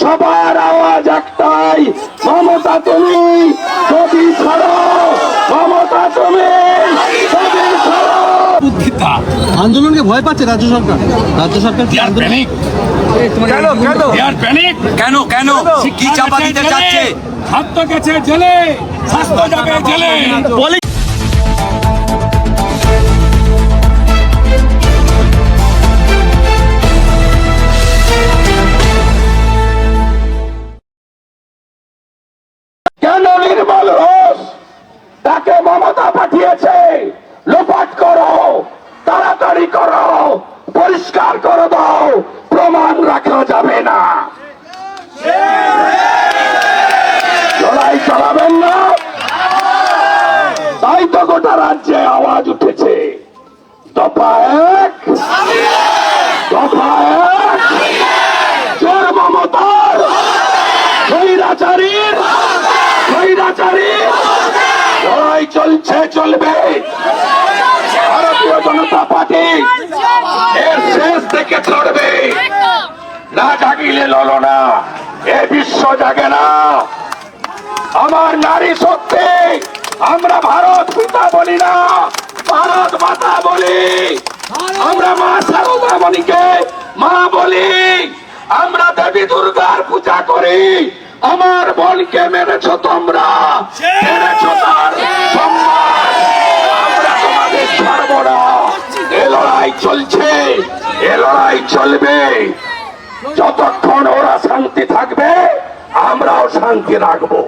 সবার আওয়াজ একটাই, মমতা তুমি যদি ছাড়ো, মমতা তুমি যদি ছাড়ো। আন্দোলনকে ভয় পাচ্ছে রাজ্য সরকার। কেন কেন কি চাপা দিতে চাচ্ছে? খাদ্য গেছে জেলে, স্বাস্থ্য যাবে জেলে। কেন নির্মল ঘোষ তাকে মমতা পাঠিয়েছে? লোপাট করো, তাড়াতাড়ি করো, পরিষ্কার করে দাও, প্রমাণ রাখা যাবে না। লড়াই চালাবেন না, তাই তো গোটা রাজ্যে আওয়াজ উঠেছে। দফা এক, দফা এক, চোর মমতার, স্বৈরাচারীর, স্বৈরাচারীর লড়াই চলছে, চলবে। ভারতীয় জনতা পার্টি এর শেষ থেকে চড়বে। না জাগিলে লড়ো না, এ বিশ্ব জাগে না। আমার নারী শক্তি, আমরা ভারত পিতা বলি না, ভারত মাতা বলি। আমরা মা শারদা মণিকে মা বলি। আমরা দেবী দুর্গার পূজা করি। আমার বোনকে মেরেছ তোমরা, মেরেছ তার সম্মান। আমরা তোমাদের ছাড়ব না। এ লড়াই চলছে, এ লড়াই চলবে। যতক্ষণ ওরা শান্তি থাকবে, আমরাও শান্তি রাখবো।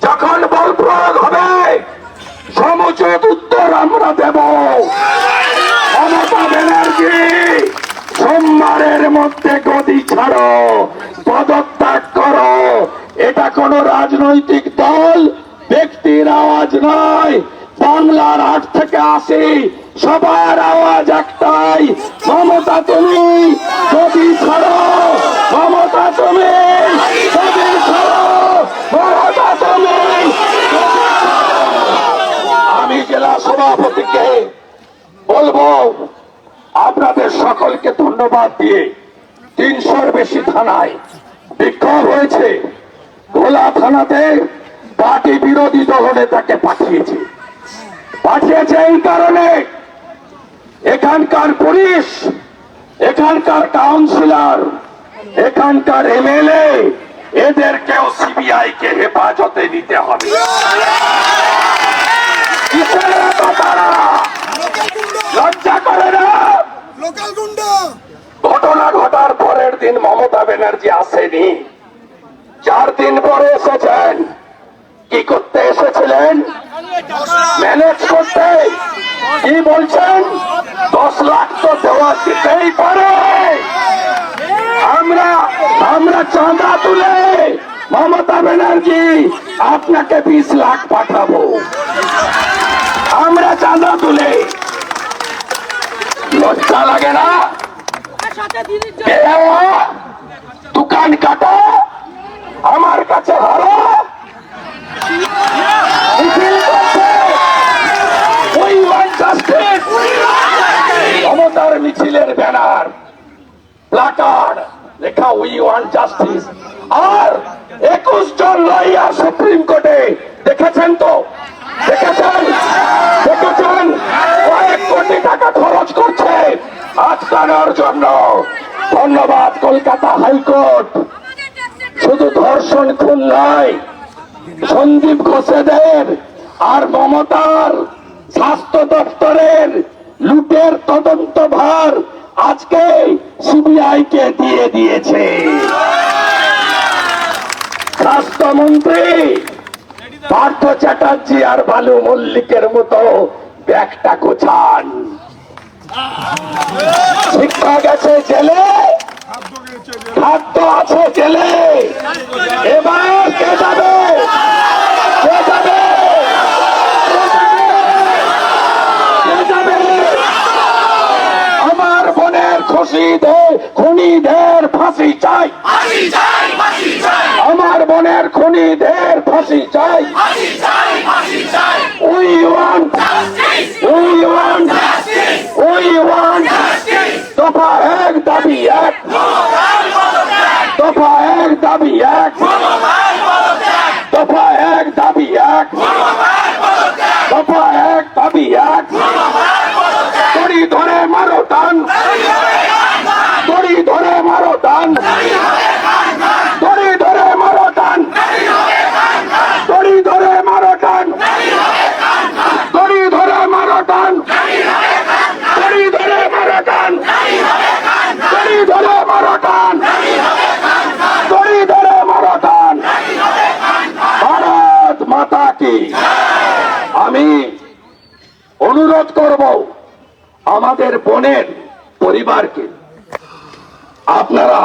যখন বল প্রয়োগ হবে, সমুচিত উত্তর আমরা দেব। মমতা ব্যানার্জি, সোমবারের মধ্যে গদি ছাড়ো, পদত্যাগ করো। এটা কোন রাজনৈতিক দল, ব্যক্তির আওয়াজ নয়। বাংলার 8 থেকে 80 সবার আওয়াজ একটাই, মমতা তুমি গদি ছাড়ো, মমতা তুমি গদি ছাড়ো, মমতা তুমি। আমি জেলা সভাপতিকে বলবো, আপনাদের সকলকে ধন্যবাদ দিয়ে 300-র বেশি থানায় বিক্ষোভ হয়েছে। ভোলা থানাতে পার্টি বিরোধী দলনেতাকে পাঠিয়েছে এই কারণে এখানকার পুলিশ, এখানকার কাউন্সিলর, এখানকার এমএলএ, এদেরকেও সিবিআই কে হেফাজতে নিতে হবে। লজ্জা করে না? ঘটনা ঘটার পরের দিন মমতা ব্যানার্জি আসেনি, 4 দিন পরে এসেছেন। কি করতে এসেছিলেন? ম্যানেজ করতে। কি বলছেন? 10 লাখ তো দেওয়া দিতেই পারে। আমরা চাঁদা তুলে মমতা ব্যানার্জি আপনাকে 20 লাখ পাঠাবো। আমরা চাঁদা তুলে। লজ্জা লাগে না? দোকান কাটা, আমার কাছে হারা, মমতার মিছিলের ব্যানার, প্ল্যাকার্ড লেখা উই ওয়ান্ট জাস্টিস। আর 21 জন লয়ার সুপ্রিম কোর্টে, দেখেছেন তো? দেখেছেন? কয়েক কোটি টাকা খরচ করছে আটকানোর জন্য। ধন্যবাদ কলকাতা হাইকোর্ট। শুধু ধর্ষণ খুন নয়, সন্দীপ ঘোষেদের আর মমতার স্বাস্থ্য দপ্তরের লুটের তদন্ত ভার আজকে সিবিআই কে দিয়ে দিয়েছে। স্বাস্থ্যমন্ত্রী পার্থ চ্যাটার্জি আর বালু মল্লিকের মতো ব্যাগটা গোছান। শিক্ষা গেছে জেলে, খাদ্য আছে জেলে, এবার কে যাবে? কে যাবে? কে যাবে? আমার বোনের খুনিদের ফাঁসি চাই। আমার বোনের খুনিদের ফাঁসি চাই। We want দফা 1 দাবি 1, দফা দফা এক দাবি এক, দফা এক দাবি এক, দফা এক দাবি এক, দড়ি ধরে মারো টান, দড়ি ধরে মারো টান, দড়ি ধরে মারো টান, দড়ি ধরে মারো টান, দড়ি ধরে মারো টান, দড়ি ধরে মারো টান, দড়ি ধরে মারো টান, দড়ি ধরে মারো টান। ভারত মাতা কি। আমি অনুরোধ করব আমাদের বোনের পরিবারকে, আপনারা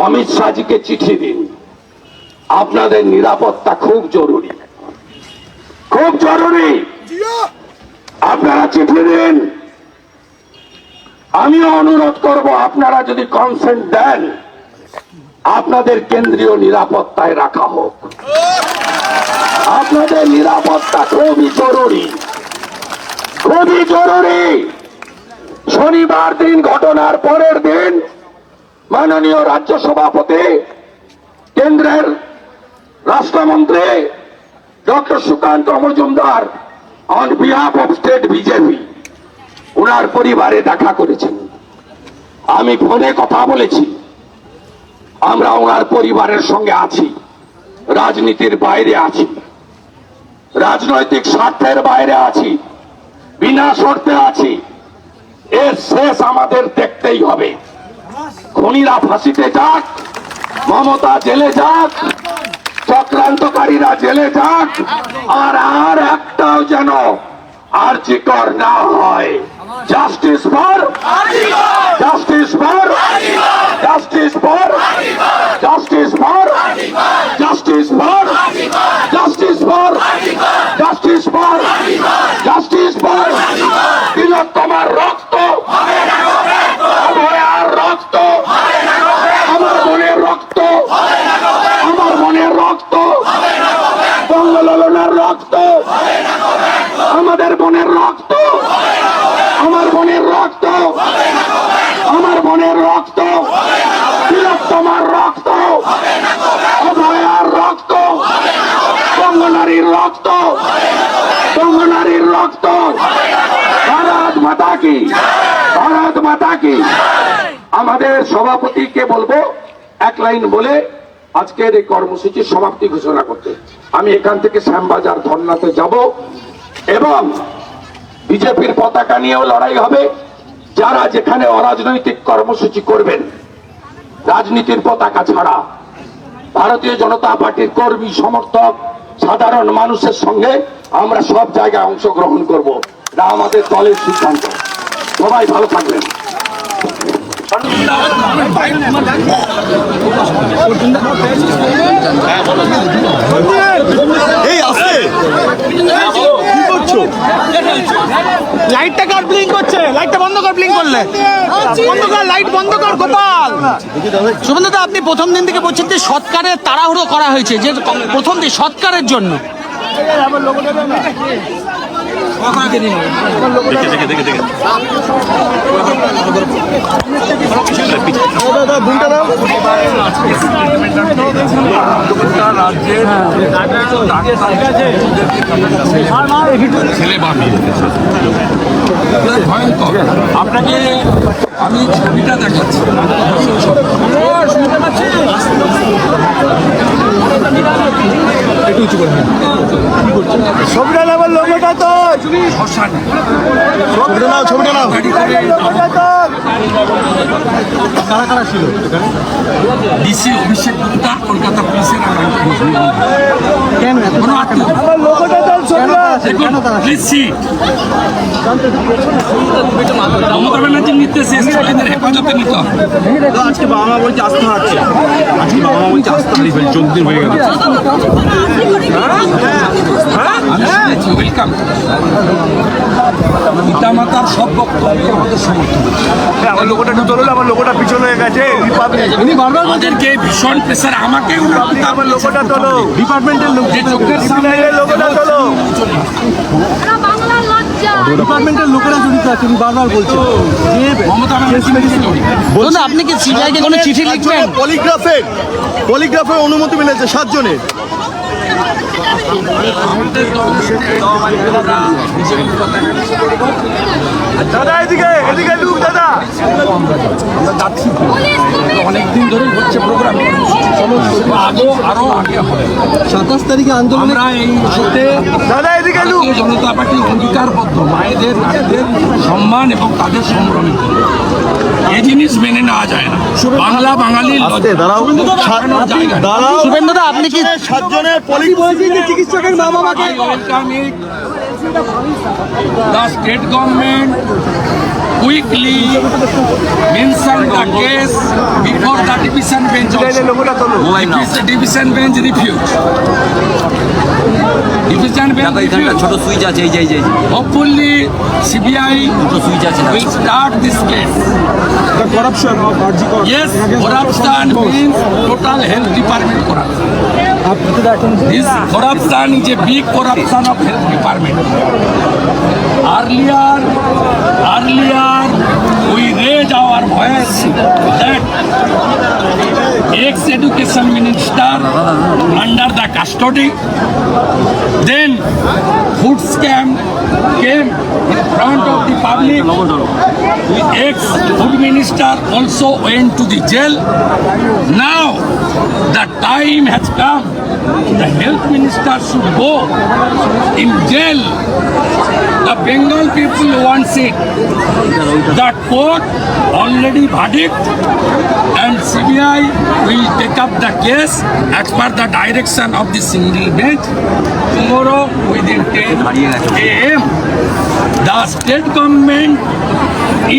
অমিত শাহজিকে চিঠি দিন। আপনাদের নিরাপত্তা খুব জরুরি, খুব জরুরি। আপনারা চিঠি দিন। আমিও অনুরোধ করব আপনারা যদি কনসেন্ট দেন, আপনাদের কেন্দ্রীয় নিরাপত্তায় রাখা হোক। আপনাদের নিরাপত্তা খুবই জরুরি, খুবই জরুরি। শনিবার দিন, ঘটনার পরের দিন মাননীয় রাজ্য সভাপতি, কেন্দ্রের রাষ্ট্রমন্ত্রী doctor Sukanta Majumdar on behalf of state BJP ওনার পরিবারে দেখা করেছেন। আমি ফোনে কথা বলেছি। আমরা ওনার পরিবারের সঙ্গে আছি, রাজনীতির বাইরে আছি, রাজনৈতিক স্বার্থের বাইরে আছি, বিনা শর্তে আছি। এর শেষ আমাদের দেখতেই হবে। খুনিরা ফাঁসিতে যাক, মমতা জেলে যাক, চক্রান্তকারীরা জেলে যাক, আর একটাও যেন আর্জিকর না হয়। Justice for, justice for, justice for, justice for, justice for, justice for, justice for, justice for. তিলোত্তমার রক্ত, অভয়ার রক্ত, আমার বোনের রক্ত, আমার বোনের রক্ত, বঙ্গললনার রক্ত, আমাদের বোনের রক্ত, আমার বোনের রক্ত, আমার বোনের রক্ত, তিলোত্তমার রক্ত, অভয়ার রক্ত, বঙ্গনারীর রক্ত, বঙ্গনারীর রক্ত। ভারত মাতা কি, ভারত মাতা কি। আমাদের সভাপতিকে বলবো এক লাইন বলে আজকের এই কর্মসূচির সমাপ্তি ঘোষণা করতে। আমি এখান থেকে শ্যামবাজার ধর্নাতে যাব এবং বিজেপির পতাকা নিয়েও লড়াই হবে। যারা যেখানে অরাজনৈতিক কর্মসূচি করবেন রাজনীতির পতাকা ছাড়া, ভারতীয় জনতা পার্টির কর্মী সমর্থক সাধারণ মানুষের সঙ্গে আমরা সব জায়গায় অংশগ্রহণ করব। এটা আমাদের দলের সিদ্ধান্ত। সবাই ভালো থাকবেন। এই আছে কি করছো? লাইটটা কার ব্লিঙ্ক করছে? লাইটটা বন্ধ কর, ব্লিঙ্ক করলে বন্ধ কর, লাইট বন্ধ কর। গোপাল শুভেন্দুদা, আপনি প্রথম দিন থেকে বলছেন যে সৎকারের তাড়াহুড়ো করা হয়েছে, যে প্রথম দিন সৎকারের জন্য। আপনাকে আমি ছবিটা দেখাচ্ছি। ছবিটা নাও, লোগোটা তো ছবিটা নাও, ছবিটা নাও। কারা কারা ছিল এখানে? ডিসি অভিষেক গুপ্তা, কলকাতা পুলিশের কেন মমতা ব্যানার্জির নির্দেশে স্টুডেন্টদের হেফাজতে নিতে হবে। আজকে বাবা মা বলছে আস্থা হারছে, আজকে বাবা মা বলছে আস্থা হারিয়ে ফেলছে, 14 দিন হয়ে গেল। আমি শুনেছি, ওয়েলকাম। পিতামাতার সব বক্তব্য আমাদের সমর্থন। আমার লোকটা তোলো, আমার লোকটা পিছনে হয়ে গেছে। আমাদেরকে ভীষণ প্রেসার, আমাকে আমার লোকটা তোলো, ডিপার্টমেন্টের লোক যে চোখের সামনে লোকটা তোলো। বাংলা লজ্জা ডিপার্টমেন্টের লোকেরা জড়িত আছে উনি বারবার বলছেন বলুন, আপনি কি সিবিআইকে কোনো চিঠি লিখবেন? পলিগ্রাফের অনুমতি মিলেছে 7 জনের। দাদা এদিকে লুক দাদা। অনেকদিন ধরে হচ্ছে প্রোগ্রাম, আরো আগে হবে। 27 তারিখে আন্দোলন। আমরা এই ইস্যুতে দাদা এদিকে লুক। ভারতীয় জনতা পার্টি অঙ্গীকারবদ্ধ মায়েদের, নারীদের সম্মান এবং তাদের সংগ্রামী এই জিনিস মেনে নেওয়া যায় না। বাংলা বাঙালির শুভেন্দুদা, আপনি কি 7 জনের চিকিৎসকের মা বাবাকে the state government quickly mention the case before the division bench also. Division bench refused. Division bench refused. ছোট সুইচ আছে, এই যে Hopefully CBI সুইচ আছে will start this case. the corruption of RGCR. Yes, corruption means total health department corruption. This corruption is a big corruption of health department. Earlier we raised our voice that ex-education minister under the custody, then food scam came in front of the public. With ex-food minister also went to the jail. Now the time has come. The health minister should go in jail. The Bengal people wants it. The court already verdict and CBI will take up the case as per the direction of the single bench. Tomorrow within 10 a.m. the state government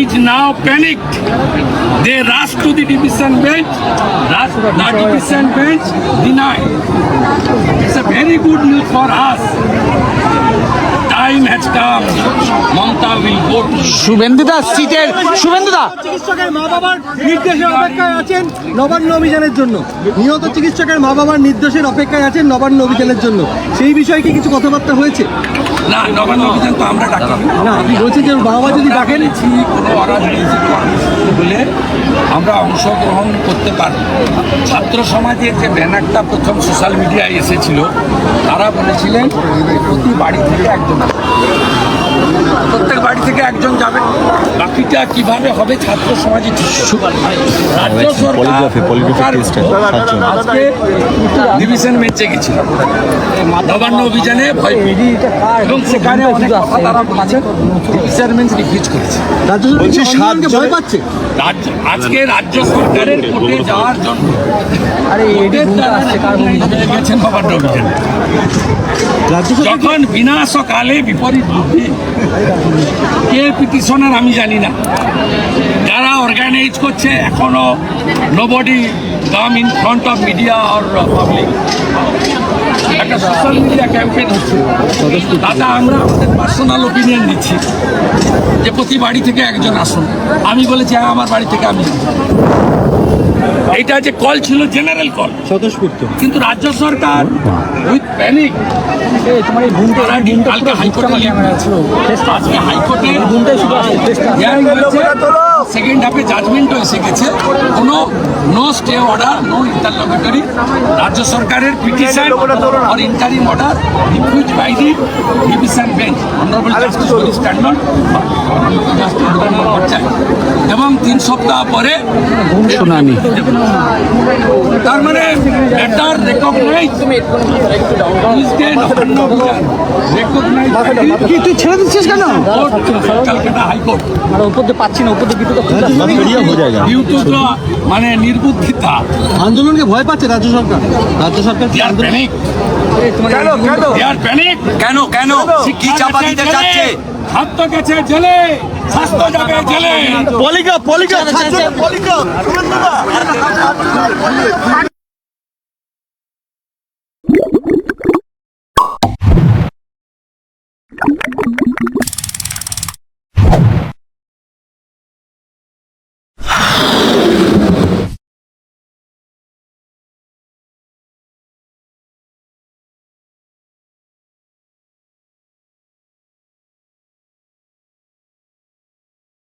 is now panicked. They rush to the division bench. The division bench denied. It's a very good news for us. Time has come. Mamata will go to শুভেন্দুদা সিটের শুভেন্দুদা চিকিৎসকের মা বাবার নির্দেশের অপেক্ষায় আছেন নবান্ন অভিযানের জন্য। নিহত চিকিৎসকের মা বাবার নির্দেশের অপেক্ষায় আছেন নবান্ন অভিযানের জন্য। সেই বিষয়ে কি কিছু কথাবার্তা হয়েছে? না, নবান্ন অভিযান তো আমরা ডাকি না, আপনি বলছেন যে বাবা যদি ডাকেন কোনো অরাজনৈতিক কর্মসূচি হলে আমরা অংশগ্রহণ করতে পারব। ছাত্র সমাজের যে ব্যানারটা প্রথম সোশ্যাল মিডিয়ায় এসেছিল, তারা বলেছিলেন প্রতি বাড়ি থেকে একজন আসবে। প্রত্যেক বাড়ি থেকে একজন যাবে, বাকিটা কিভাবে হবে ছাত্র সমাজই ঠিক করবে। রাজ্য সরকার আজকে ডিভিশন বেঞ্চে গেছিল নবান্ন অভিযানে ভয় পেয়ে, এবং সেখানে অনেক কথা তারা বলেছেন, ডিভিশন বেঞ্চ রিফিউজ করেছে। সাতজনকে ভয় পাচ্ছে। আজকে রাজ্য সরকারের কোর্টে যাওয়ার জন্য গেছেন নবান্ন অভিযানে। যখন বিনাশকালে বিপরীত বুদ্ধি, কে পিটিশনার আমি জানি না, যারা অর্গানাইজ করছে এখনো nobody come in front of media or public. একটা সোশ্যাল মিডিয়া ক্যাম্পেইন হচ্ছে, দাদা আমরা আমাদের পার্সোনাল ওপিনিয়ন দিচ্ছি যে প্রতি বাড়ি থেকে একজন আসুন। আমি বলেছি হ্যাঁ, আমার বাড়ি থেকে আমি। এইটা যে কল ছিল জেনারেল কল, স্বতঃস্ফূর্ত। কিন্তু রাজ্য সরকার উইথ প্যানিক কালকে হাইকোর্টে আজকে হাইকোর্টে সেকেন্ড হাফে জাজমেন্টও এসে গেছে। কোনো no stay order, no interlocutory. রাজ্য সরকারের petition or interim order refuse by the division bench honourable justice Harish Tandon, এবং 3 সপ্তাহ পরে শুনানি। তার মানে লেটার রেকগনাইজ তুই ছেড়ে দিচ্ছিস কেন? কলকাতা হাইকোর্ট উপর দিয়ে পাচ্ছি না, উপর দিয়ে মানে নির্বুদ্ধিতা। আন্দোলনকে ভয় পাচ্ছে রাজ্য সরকার। রাজ্য সরকার কি আন্দোলন? কেন কি চাপা দিতে চাচ্ছে? ছাত্র গেছে জেলে, স্বাস্থ্য যাবে জেলে। পলিগ্রাফ